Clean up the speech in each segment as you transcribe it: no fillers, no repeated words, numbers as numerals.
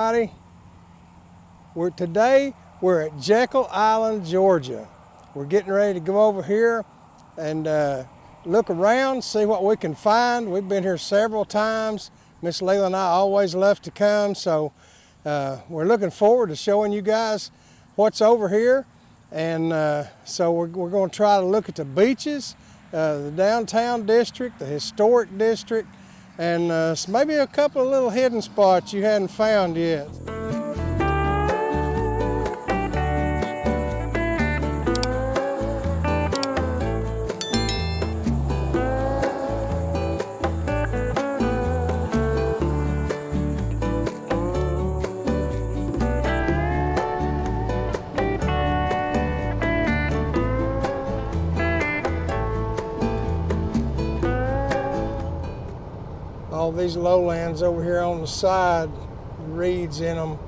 everybody. Today we're at Jekyll Island, Georgia. We're getting ready to go over here and look around, see what we can find. We've been here several times. Miss Leila and I always love to come, so we're looking forward to showing you guys what's over here. And so we're going to try to look at the beaches, the downtown district, the historic district, and maybe a couple of little hidden spots you hadn't found yet. All these lowlands over here on the side, reeds in them,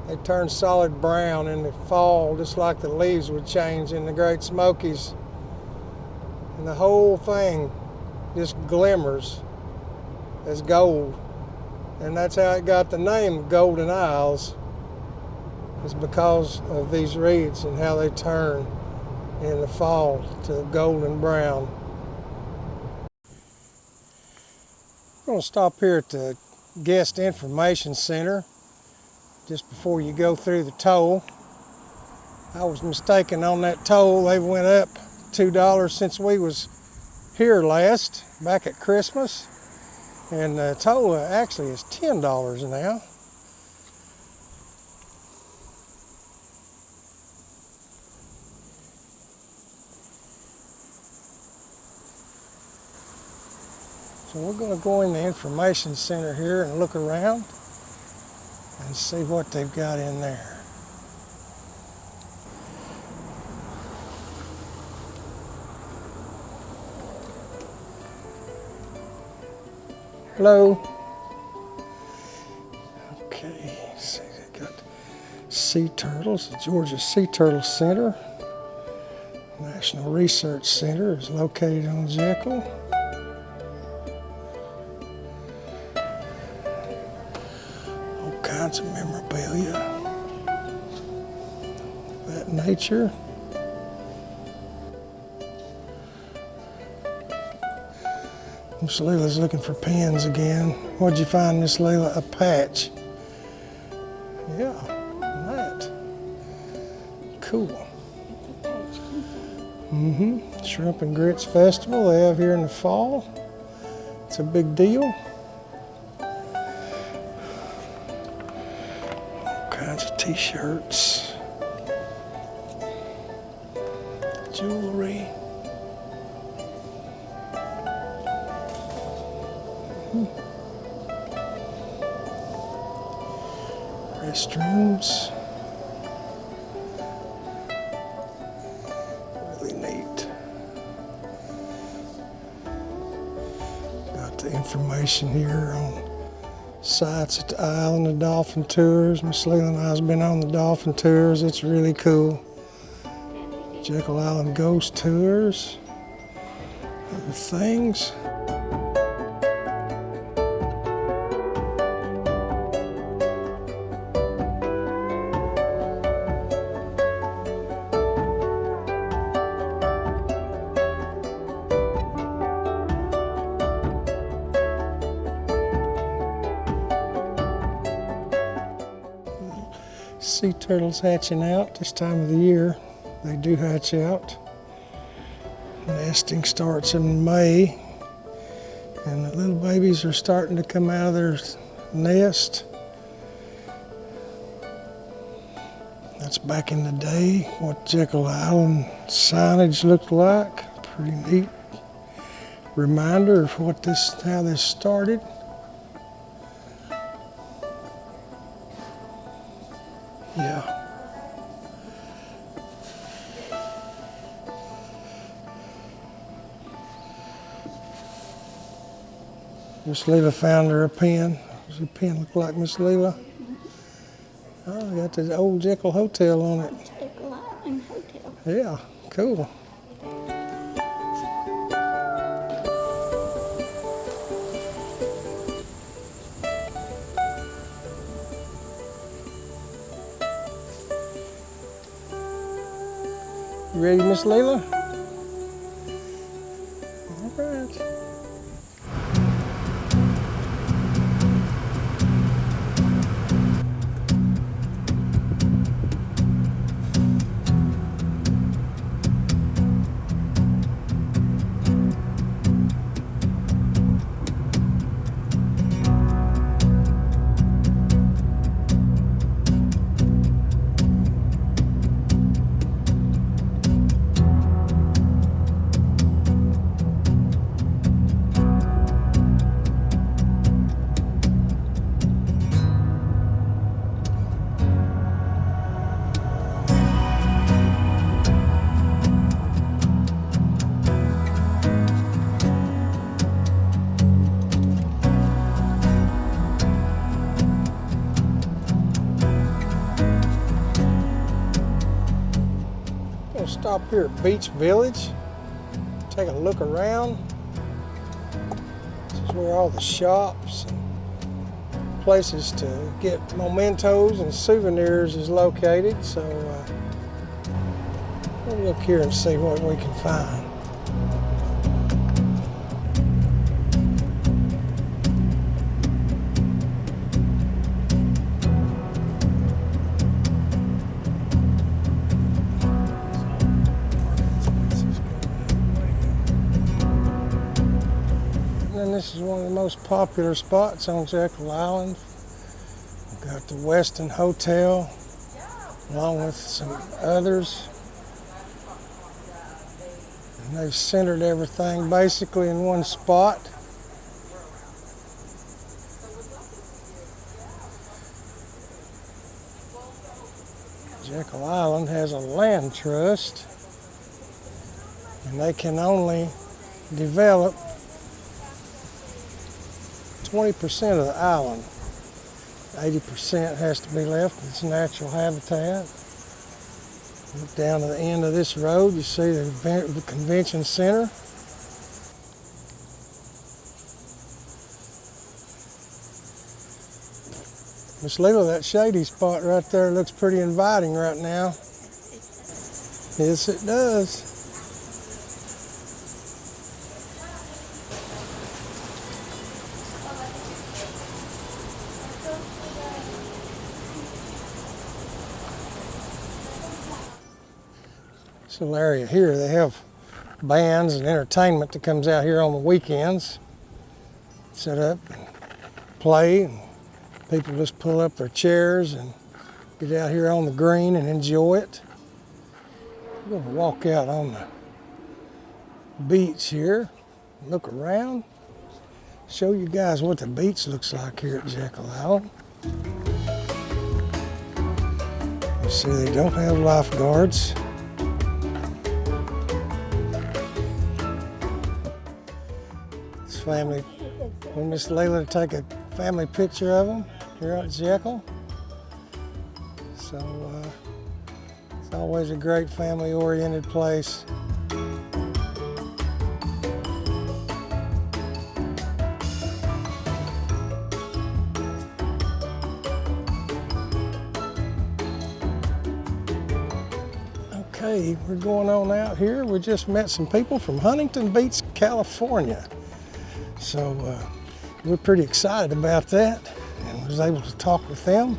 they turn solid brown in the fall, just like the leaves would change in the Great Smokies. And the whole thing just glimmers as gold. And that's how it got the name Golden Isles, is because of these reeds and how they turn in the fall to golden brown. We're going to stop here at the Guest Information Center just before you go through the toll. I was mistaken on that toll. They went up $2 since we was here last, back at Christmas. And the toll actually is $10 now. So we're going to go in the information center here and look around and see what they've got in there. Hello. Okay, see, they got sea turtles, the Georgia Sea Turtle Center. National Research Center is located on Jekyll. Kinds of memorabilia, that nature. Miss Leila's looking for pens again. What'd you find, Miss Leila? A patch. Yeah, that. Cool. Shrimp and Grits Festival they have here in the fall. It's a big deal. Kinds of t-shirts, jewelry. Restrooms. Really neat. Got the information here on sites at the island, the dolphin tours. Miss Leila and I has been on the dolphin tours. It's really cool. Jekyll Island ghost tours. Other things. Sea turtles hatching out this time of the year. They do hatch out. Nesting starts in May, and the little babies are starting to come out of their nest. That's back in the day, what Jekyll Island signage looked like. Pretty neat reminder of how this started. Yeah. Miss Leila found her a pen. Does the pen look like Miss Leila? Oh, got the old Jekyll Hotel on it. Jekyll Island Hotel. Yeah, cool. You ready, Miss Leila? All right. We'll stop here at Beach Village, take a look around. This is where all the shops and places to get mementos and souvenirs is located. So we'll look here and see what we can find. And this is one of the most popular spots on Jekyll Island. We've got the Westin Hotel, along with some others. And they've centered everything basically in one spot. Jekyll Island has a land trust, and they can only develop 20% of the island. 80% has to be left in its natural habitat. Look down to the end of this road, you see the convention center. Miss Leila, that shady spot right there looks pretty inviting right now. Yes, it does. This little area here, they have bands and entertainment that comes out here on the weekends. Set up and play, and people just pull up their chairs and get out here on the green and enjoy it. We're going to walk out on the beach here, look around, show you guys what the beach looks like here at Jekyll Island. You see they don't have lifeguards. This family, when Miss Leila to take a family picture of them here at Jekyll. So it's always a great family-oriented place. Okay, we're going on out here. We just met some people from Huntington Beach, California. So we're pretty excited about that, and was able to talk with them.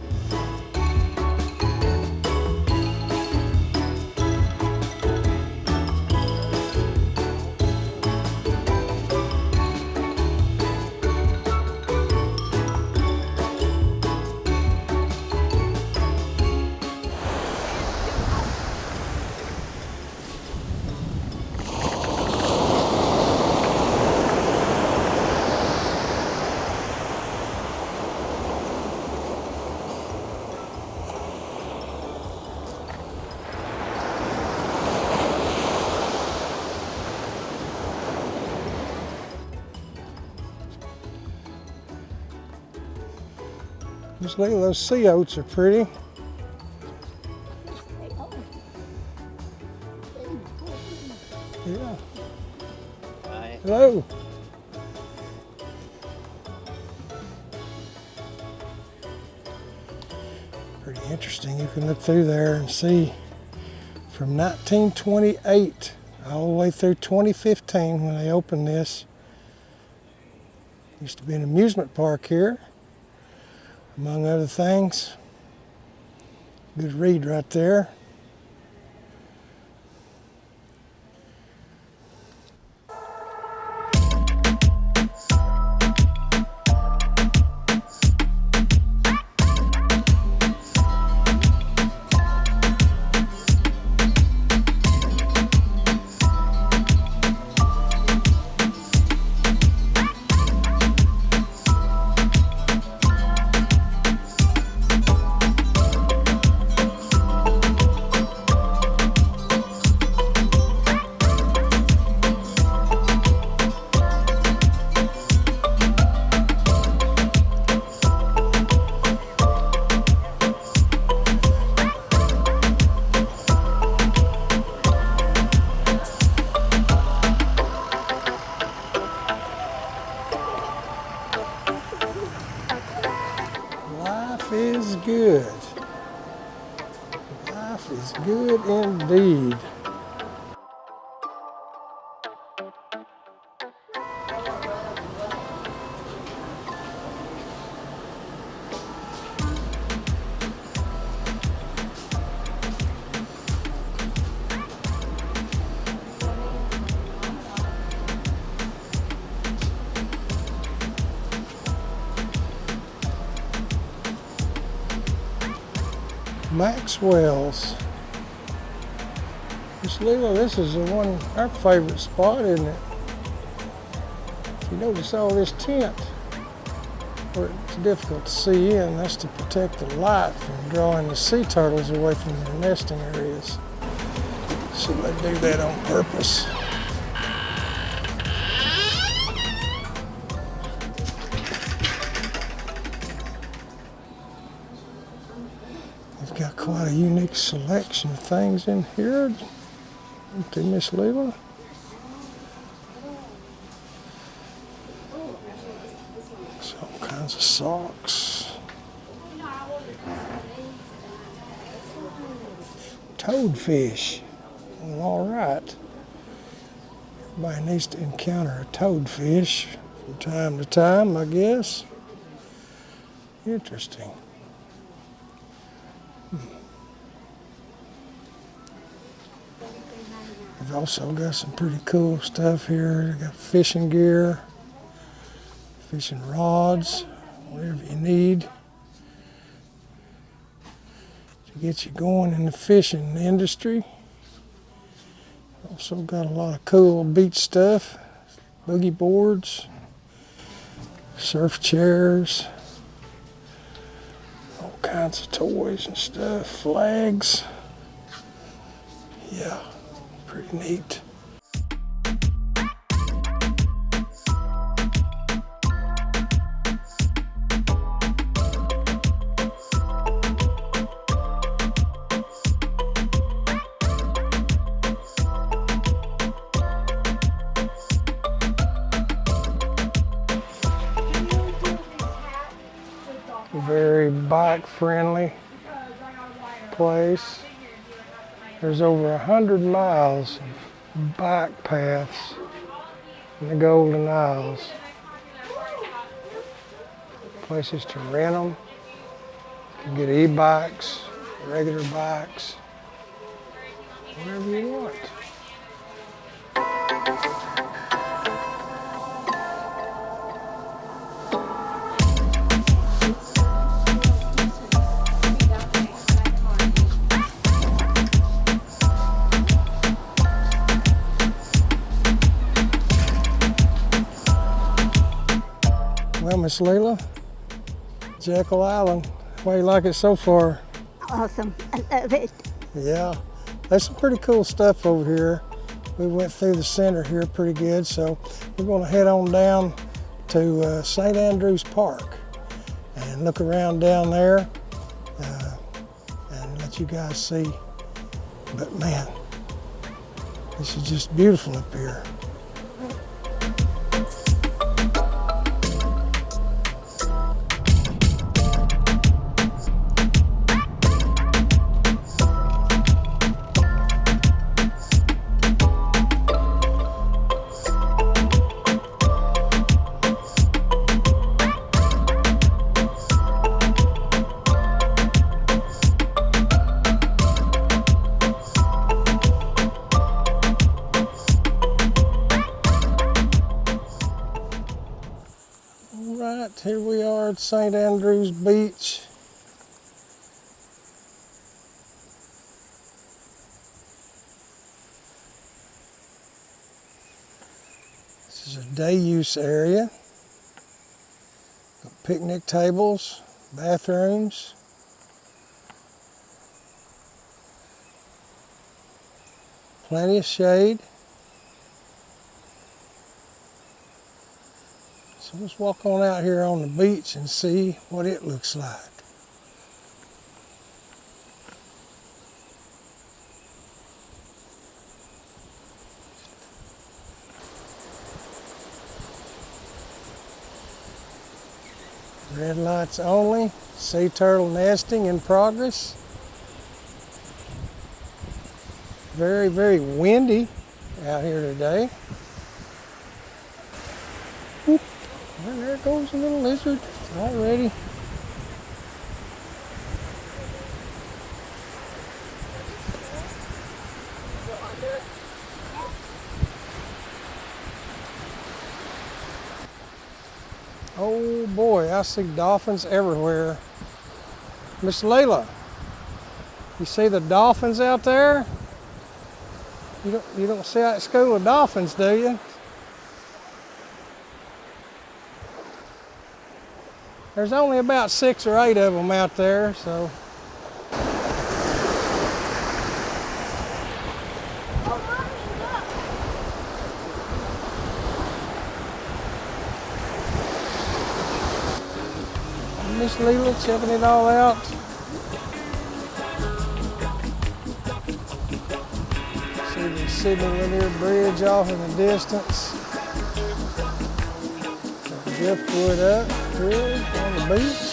Just look at those sea oats are pretty. Yeah. Hi. Hello. Pretty interesting. You can look through there and see from 1928 all the way through 2015 when they opened this. Used to be an amusement park here, among other things. Good read right there. Life is good. Life is good indeed. Maxwell's. Miss Leela, this is the one, our favorite spot, isn't it? You notice all this tent where it's difficult to see in. That's to protect the light from drawing the sea turtles away from their nesting areas. So they do that on purpose. They've got quite a unique selection of things in here. Don't they, Miss Leela? All kinds of socks. Toadfish. Well, all right. Everybody needs to encounter a toadfish from time to time, I guess. Interesting. They've also got some pretty cool stuff here. They got fishing gear, fishing rods, whatever you need to get you going in the fishing industry. Also got a lot of cool beach stuff, boogie boards, surf chairs, all kinds of toys and stuff, flags. Yeah. Pretty neat. Very bike-friendly place. There's over 100 miles of bike paths in the Golden Isles. Places to rent them. You can get e-bikes, regular bikes, whatever you want. Well, Miss Leela, Jekyll Island, how do you like it so far? Awesome. I love it. Yeah, there's some pretty cool stuff over here. We went through the center here pretty good, so we're going to head on down to St. Andrews Park and look around down there and let you guys see. But man, this is just beautiful up here. Here we are at St. Andrews Beach. This is a day use area. Got picnic tables, bathrooms. Plenty of shade. So let's walk on out here on the beach and see what it looks like. Red lights only, sea turtle nesting in progress. Very, very windy out here today. Whoop. And there goes a little lizard already. Oh boy, I see dolphins everywhere. Miss Layla, you see the dolphins out there? You don't see that school of dolphins, do you? There's only about 6 or 8 of them out there, so. Miss Leela checking it all out. See the Sydney Lanier Bridge off in the distance. Driftwood up here on the beach.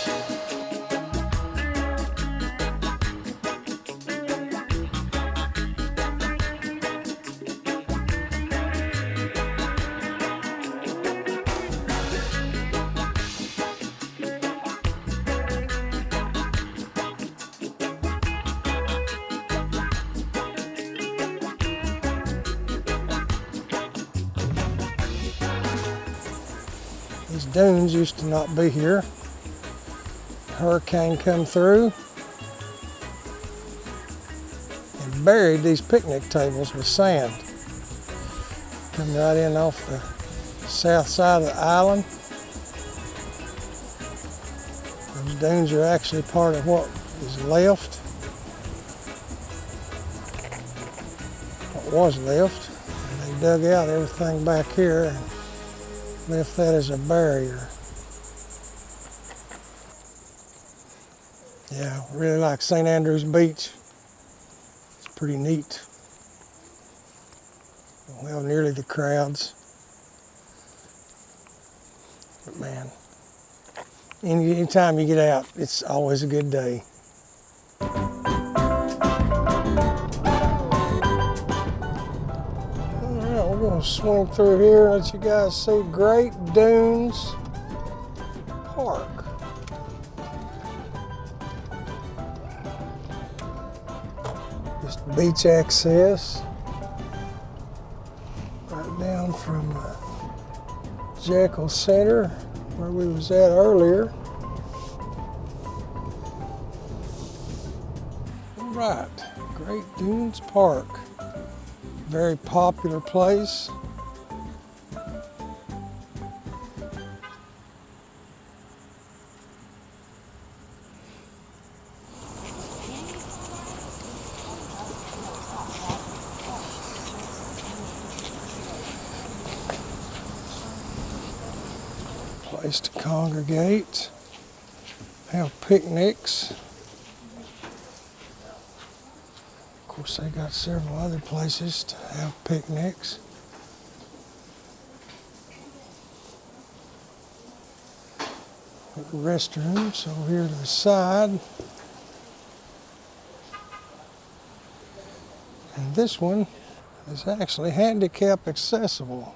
These dunes used to not be here. Hurricane come through and buried these picnic tables with sand. Come right in off the south side of the island. Those dunes are actually part of what is left. What was left. And they dug out everything back here and left that as a barrier. Yeah, really like St. Andrews Beach. It's pretty neat. Don't have nearly the crowds. But man, anytime you get out, it's always a good day. We're going to swing through here and let you guys see Great Dunes Park. Just beach access right down from Jekyll Center where we was at earlier. All right, Great Dunes Park. Very popular place. Place to congregate, have picnics. Of course, they got several other places to have picnics. Restrooms over here to the side. And this one is actually handicap accessible.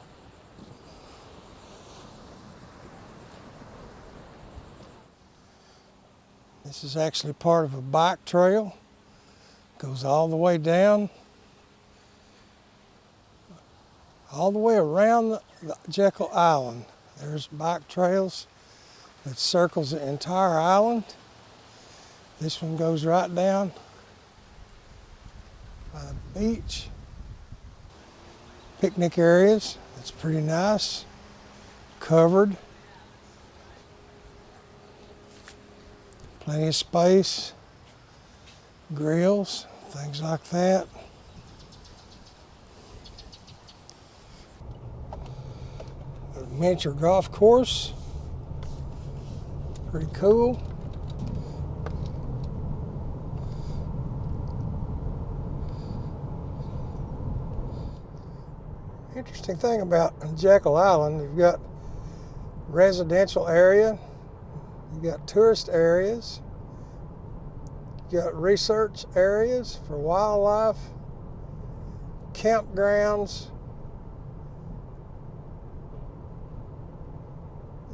This is actually part of a bike trail. Goes all the way down, all the way around the Jekyll Island. There's bike trails that circles the entire island. This one goes right down by the beach. Picnic areas, it's pretty nice, covered. Plenty of space, grills, things like that. A miniature golf course, pretty cool. Interesting thing about Jekyll Island, you've got residential area, you've got tourist areas, you've got research areas for wildlife, campgrounds.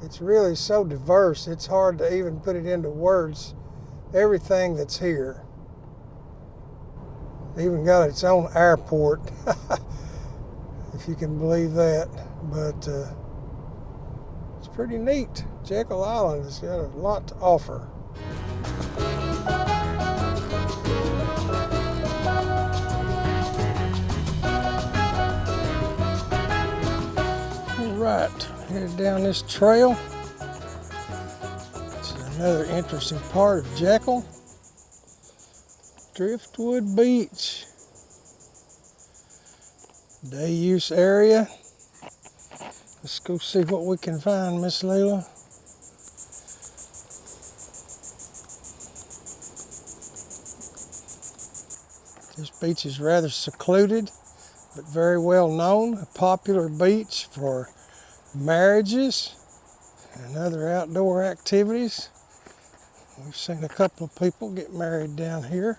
It's really so diverse, it's hard to even put it into words, everything that's here. Even got its own airport, if you can believe that. But it's pretty neat. Jekyll Island has got a lot to offer. All right, headed down this trail. It's another interesting part of Jekyll. Driftwood Beach. Day use area. Let's go see what we can find, Miss Leila. This beach is rather secluded, but very well known. A popular beach for marriages and other outdoor activities. We've seen a couple of people get married down here.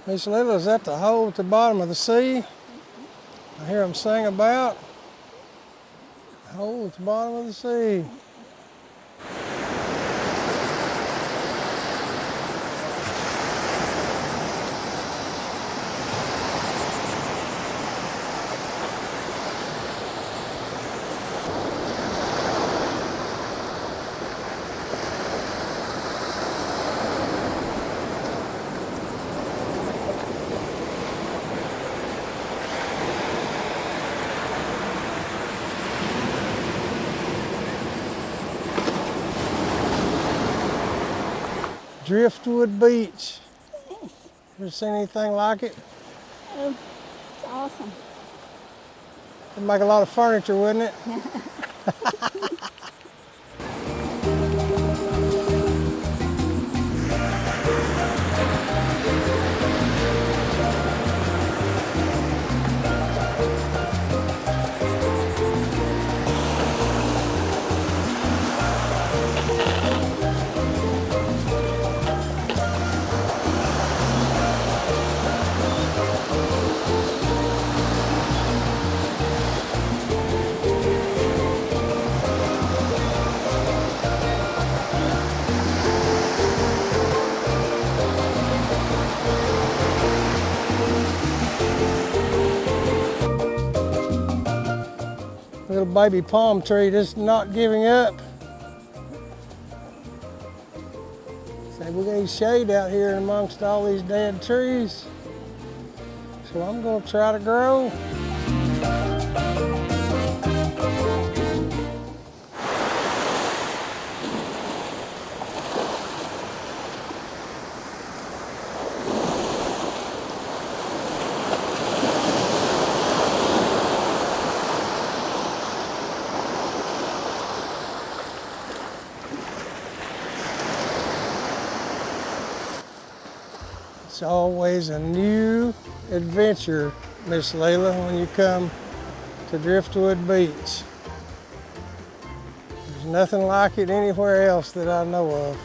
Miss Lila, is that the hole at the bottom of the sea? I hear them sing about. Hole at the bottom of the sea. Driftwood Beach. Ever seen anything like it? Oh, it's awesome. It'd make a lot of furniture, wouldn't it? Little baby palm tree just not giving up. Say we need shade out here amongst all these dead trees. So I'm gonna try to grow. It's always a new adventure, Miss Layla, when you come to Driftwood Beach. There's nothing like it anywhere else that I know of.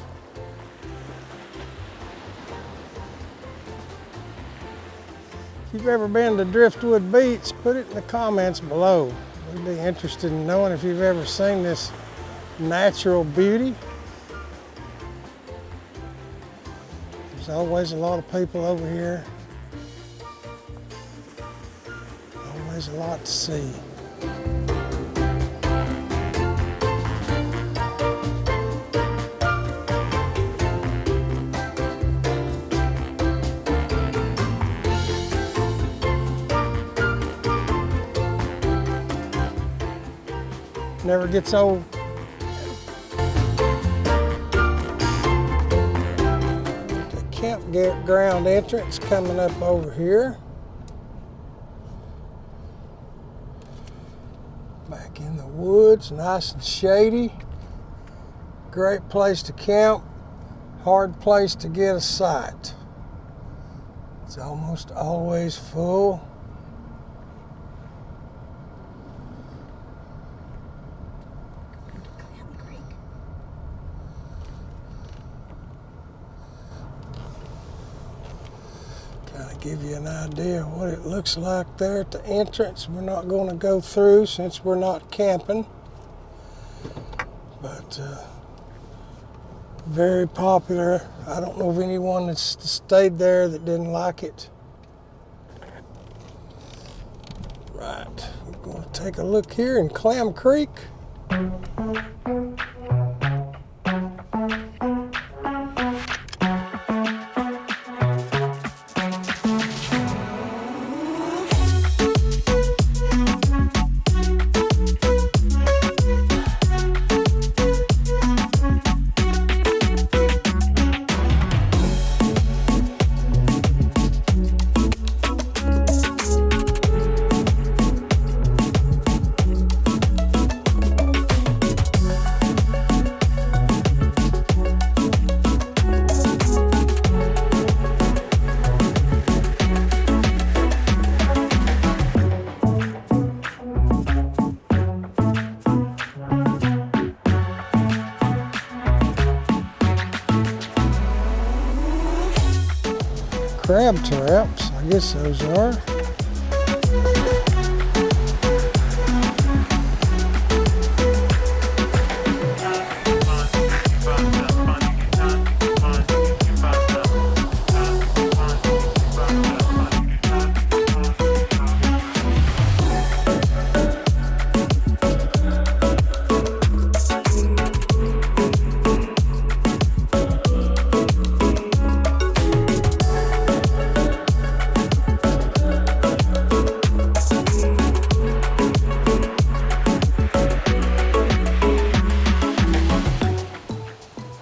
If you've ever been to Driftwood Beach, put it in the comments below. We'd be interested in knowing if you've ever seen this natural beauty. There's always a lot of people over here. Always a lot to see. Never gets old. The campground entrance coming up over here. Back in the woods, nice and shady. Great place to camp. Hard place to get a site. It's almost always full. Give you an idea of what it looks like there at the entrance. We're not going to go through since we're not camping, but very popular. I don't know of anyone that's stayed there that didn't like it. Right, we're going to take a look here in Clam Creek. Crab traps, I guess those are.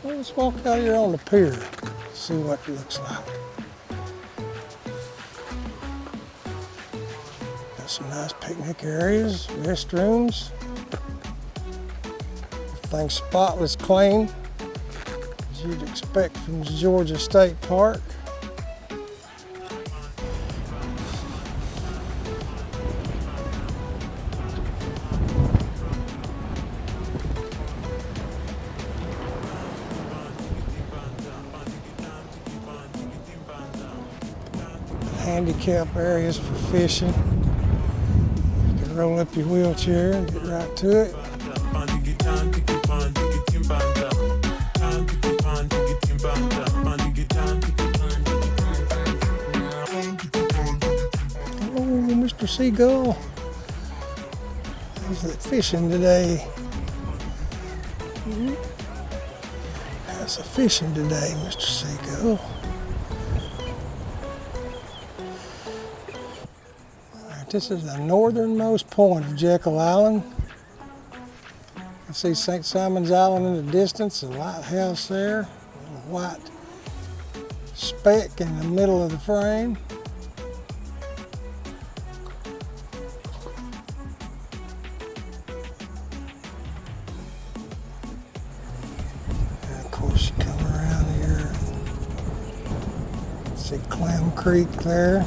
Let's walk out here on the pier, see what it looks like. Got some nice picnic areas, restrooms. Everything's spotless clean, as you'd expect from Georgia State Park. Handicap areas for fishing. You can roll up your wheelchair and get right to it. Oh, Mr. Seagull. How's that fishing today? How's the fishing today, Mr. Seagull? This is the northernmost point of Jekyll Island. You can see St. Simon's Island in the distance, a lighthouse there, a white speck in the middle of the frame. And of course you come around here, it's See Clam Creek there.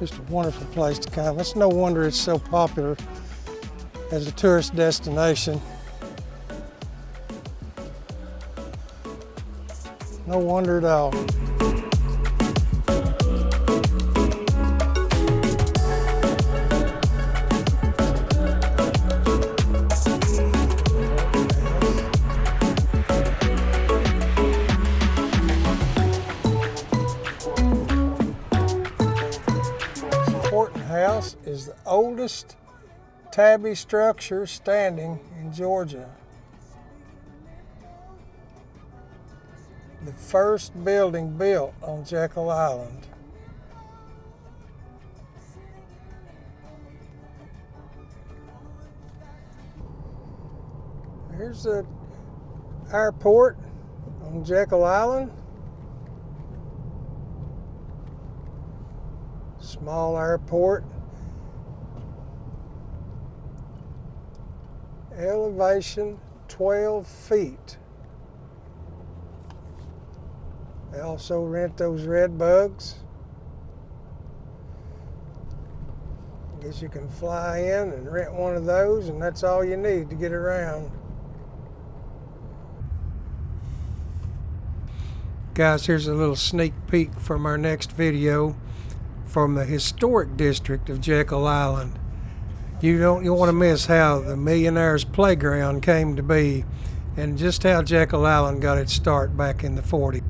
Just a wonderful place to come. It's no wonder it's so popular as a tourist destination. No wonder at all. House is the oldest tabby structure standing in Georgia. The first building built on Jekyll Island. Here's the airport on Jekyll Island. Small airport. Elevation 12 feet. They also rent those red bugs. I guess you can fly in and rent one of those, and that's all you need to get around. Guys, here's a little sneak peek from our next video from the historic district of Jekyll Island. You want to miss how the Millionaire's Playground came to be and just how Jekyll Island got its start back in the 40s.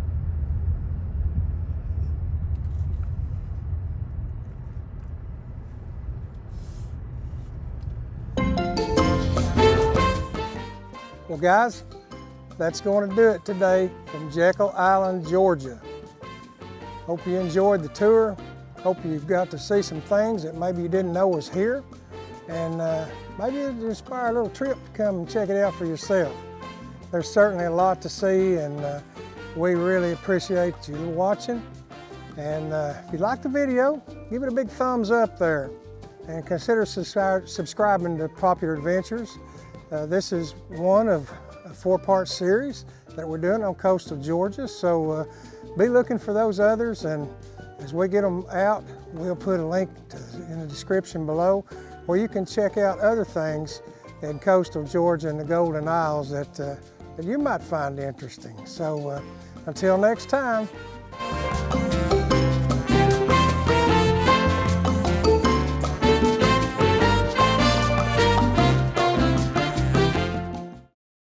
Well guys, that's going to do it today from Jekyll Island, Georgia. Hope you enjoyed the tour. Hope you've got to see some things that maybe you didn't know was here. And maybe it'll inspire a little trip to come and check it out for yourself. There's certainly a lot to see, and we really appreciate you watching. And if you like the video, give it a big thumbs up there. And consider subscribing to Popular Adventures. This is one of a 4-part series that we're doing on coastal Georgia. So be looking for those others, and as we get them out, we'll put a link in the description below where you can check out other things in coastal Georgia and the Golden Isles that you might find interesting. So until next time.